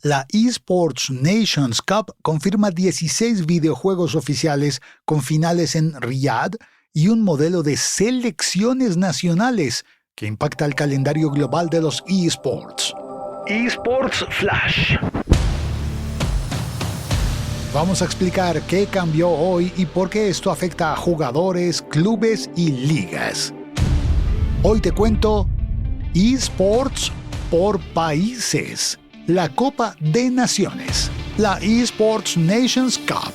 La Esports Nations Cup confirma 16 videojuegos oficiales con finales en Riyadh y un modelo de selecciones nacionales que impacta el calendario global de los esports. Esports Flash. Vamos a explicar qué cambió hoy y por qué esto afecta a jugadores, clubes y ligas. Hoy te cuento esports por países. La Copa de Naciones, la Esports Nations Cup.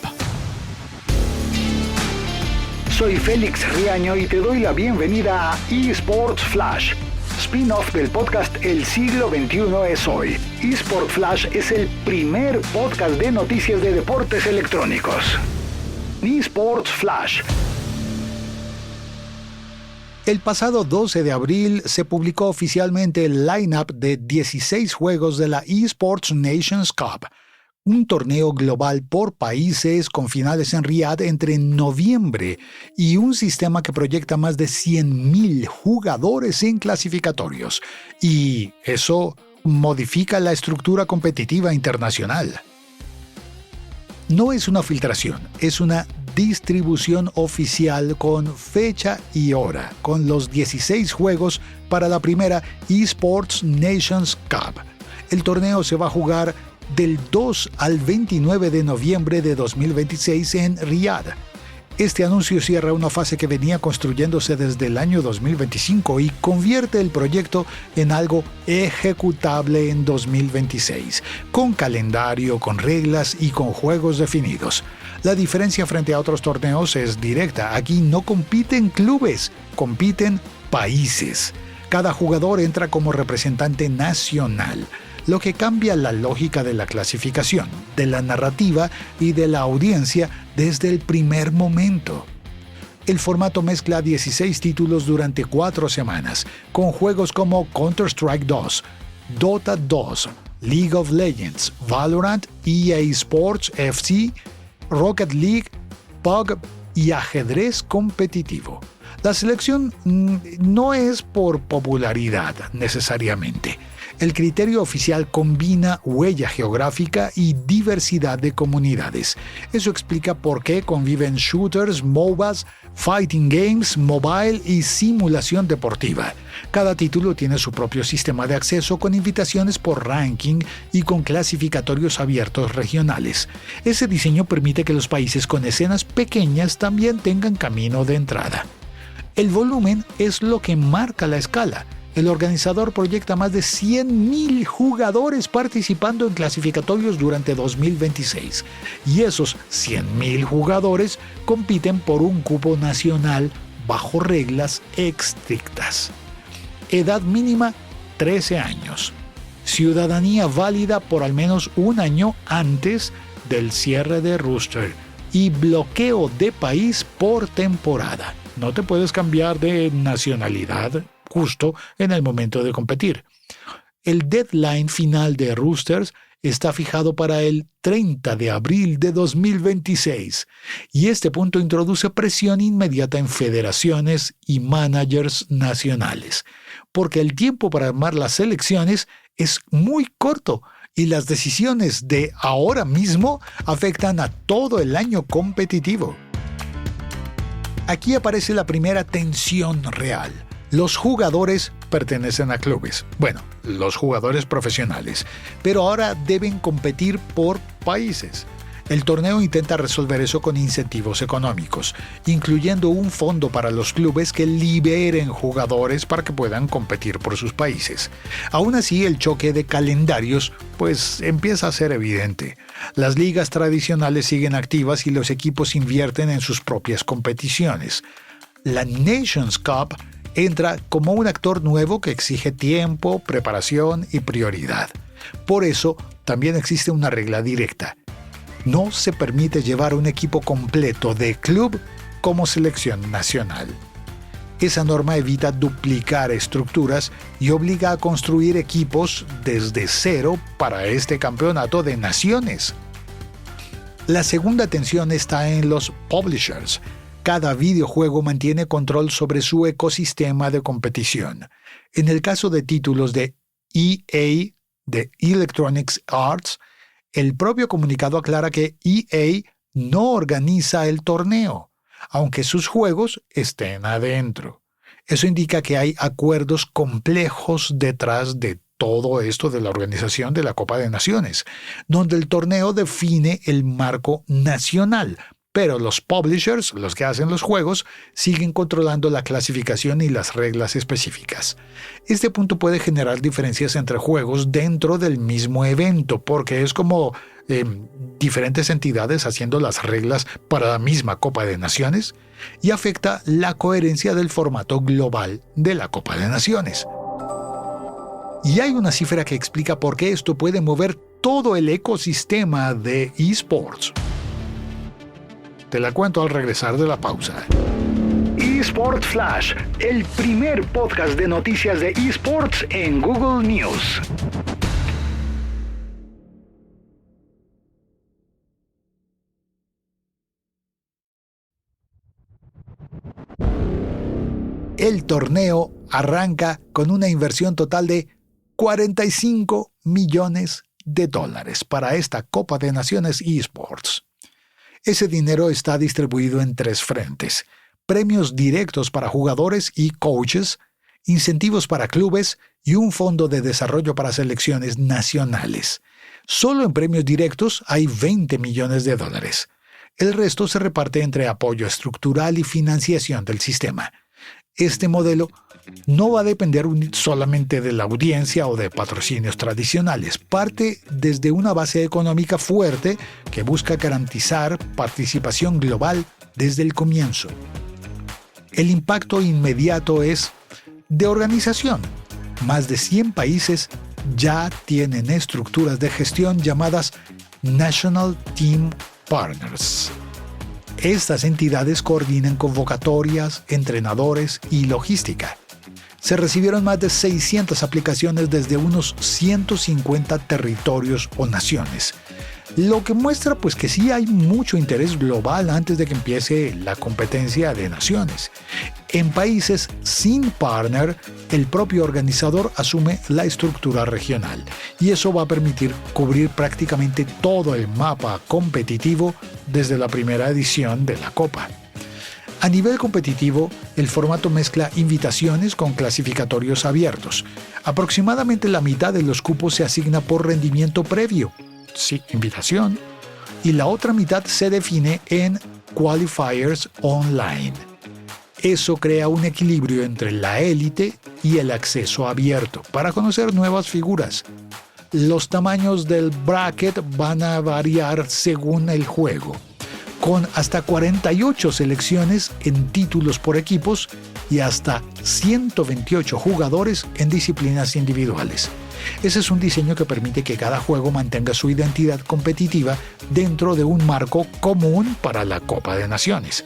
Soy Félix Riaño y te doy la bienvenida a eSports Flash, spin-off del podcast El siglo XXI es hoy. eSports Flash es el primer podcast de noticias de deportes electrónicos. eSports Flash. El pasado 12 de abril se publicó oficialmente el line-up de 16 juegos de la Esports Nations Cup, un torneo global por países con finales en Riyadh entre noviembre y un sistema que proyecta más de 100.000 jugadores en clasificatorios. Y eso modifica la estructura competitiva internacional. No es una filtración, es una distribución oficial con fecha y hora, con los 16 juegos para la primera Esports Nations Cup. El torneo se va a jugar del 2 al 29 de noviembre de 2026 en Riyadh. Este anuncio cierra una fase que venía construyéndose desde el año 2025 y convierte el proyecto en algo ejecutable en 2026, con calendario, con reglas y con juegos definidos. La diferencia frente a otros torneos es directa. Aquí no compiten clubes, compiten países. Cada jugador entra como representante nacional, lo que cambia la lógica de la clasificación, de la narrativa y de la audiencia desde el primer momento. El formato mezcla 16 títulos durante 4 semanas, con juegos como Counter-Strike 2, Dota 2, League of Legends, Valorant, EA Sports FC, Rocket League, PUBG y ajedrez competitivo. La selección no es por popularidad necesariamente. El criterio oficial combina huella geográfica y diversidad de comunidades. Eso explica por qué conviven shooters, MOBAs, fighting games, mobile y simulación deportiva. Cada título tiene su propio sistema de acceso con invitaciones por ranking y con clasificatorios abiertos regionales. Ese diseño permite que los países con escenas pequeñas también tengan camino de entrada. El volumen es lo que marca la escala. El organizador proyecta más de 100.000 jugadores participando en clasificatorios durante 2026. Y esos 100.000 jugadores compiten por un cupo nacional bajo reglas estrictas. Edad mínima, 13 años. Ciudadanía válida por al menos un año antes del cierre de roster. Y bloqueo de país por temporada. No te puedes cambiar de nacionalidad justo en el momento de competir. El deadline final de roosters está fijado para el 30 de abril de 2026 y este punto introduce presión inmediata en federaciones y managers nacionales, porque el tiempo para armar las selecciones es muy corto y las decisiones de ahora mismo afectan a todo el año competitivo. Aquí aparece la primera tensión real. Los jugadores pertenecen a clubes. Bueno, los jugadores profesionales. Pero ahora deben competir por países. El torneo intenta resolver eso con incentivos económicos, incluyendo un fondo para los clubes que liberen jugadores para que puedan competir por sus países. Aún así, el choque de calendarios pues empieza a ser evidente. Las ligas tradicionales siguen activas y los equipos invierten en sus propias competiciones. La Nations Cup entra como un actor nuevo que exige tiempo, preparación y prioridad. Por eso, también existe una regla directa. No se permite llevar un equipo completo de club como selección nacional. Esa norma evita duplicar estructuras y obliga a construir equipos desde cero para este campeonato de naciones. La segunda tensión está en los publishers. Cada videojuego mantiene control sobre su ecosistema de competición. En el caso de títulos de EA, de Electronic Arts, el propio comunicado aclara que EA no organiza el torneo, aunque sus juegos estén adentro. Eso indica que hay acuerdos complejos detrás de todo esto de la organización de la Copa de Naciones, donde el torneo define el marco nacional, pero los publishers, los que hacen los juegos, siguen controlando la clasificación y las reglas específicas. Este punto puede generar diferencias entre juegos dentro del mismo evento, porque es como diferentes entidades haciendo las reglas para la misma Copa de Naciones, y afecta la coherencia del formato global de la Copa de Naciones. Y hay una cifra que explica por qué esto puede mover todo el ecosistema de eSports. Te la cuento al regresar de la pausa. eSports Flash, el primer podcast de noticias de eSports en Google News. El torneo arranca con una inversión total de $45 millones para esta Copa de Naciones eSports. Ese dinero está distribuido en 3 frentes: premios directos para jugadores y coaches, incentivos para clubes y un fondo de desarrollo para selecciones nacionales. Solo en premios directos hay $20 millones. El resto se reparte entre apoyo estructural y financiación del sistema. Este modelo no va a depender solamente de la audiencia o de patrocinios tradicionales. Parte desde una base económica fuerte que busca garantizar participación global desde el comienzo. El impacto inmediato es de organización. Más de 100 países ya tienen estructuras de gestión llamadas National Team Partners. Estas entidades coordinan convocatorias, entrenadores y logística. Se recibieron más de 600 aplicaciones desde unos 150 territorios o naciones, lo que muestra pues que sí hay mucho interés global antes de que empiece la competencia de naciones. En países sin partner, el propio organizador asume la estructura regional, y eso va a permitir cubrir prácticamente todo el mapa competitivo desde la primera edición de la Copa. A nivel competitivo, el formato mezcla invitaciones con clasificatorios abiertos. Aproximadamente la mitad de los cupos se asigna por rendimiento previo, sí, invitación, y la otra mitad se define en qualifiers online. Eso crea un equilibrio entre la élite y el acceso abierto para conocer nuevas figuras. Los tamaños del bracket van a variar según el juego, con hasta 48 selecciones en títulos por equipos y hasta 128 jugadores en disciplinas individuales. Ese es un diseño que permite que cada juego mantenga su identidad competitiva dentro de un marco común para la Copa de Naciones.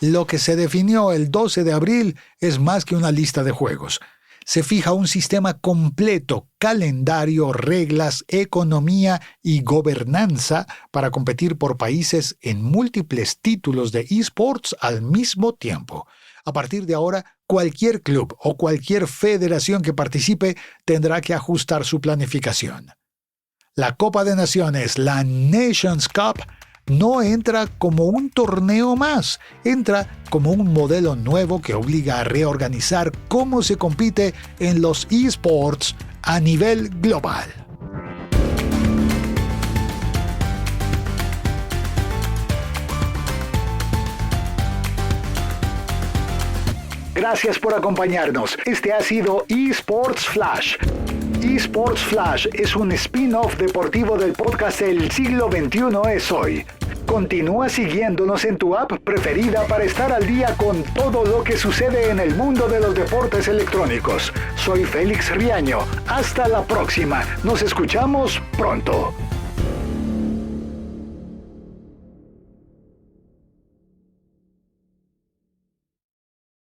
Lo que se definió el 12 de abril es más que una lista de juegos. Se fija un sistema completo, calendario, reglas, economía y gobernanza para competir por países en múltiples títulos de eSports al mismo tiempo. A partir de ahora, cualquier club o cualquier federación que participe tendrá que ajustar su planificación. La Copa de Naciones, la Nations Cup, no entra como un torneo más, entra como un modelo nuevo que obliga a reorganizar cómo se compite en los eSports a nivel global. Gracias por acompañarnos. Este ha sido eSports Flash. eSports Flash es un spin-off deportivo del podcast El siglo XXI es hoy. Continúa siguiéndonos en tu app preferida para estar al día con todo lo que sucede en el mundo de los deportes electrónicos. Soy Félix Riaño. Hasta la próxima. Nos escuchamos pronto.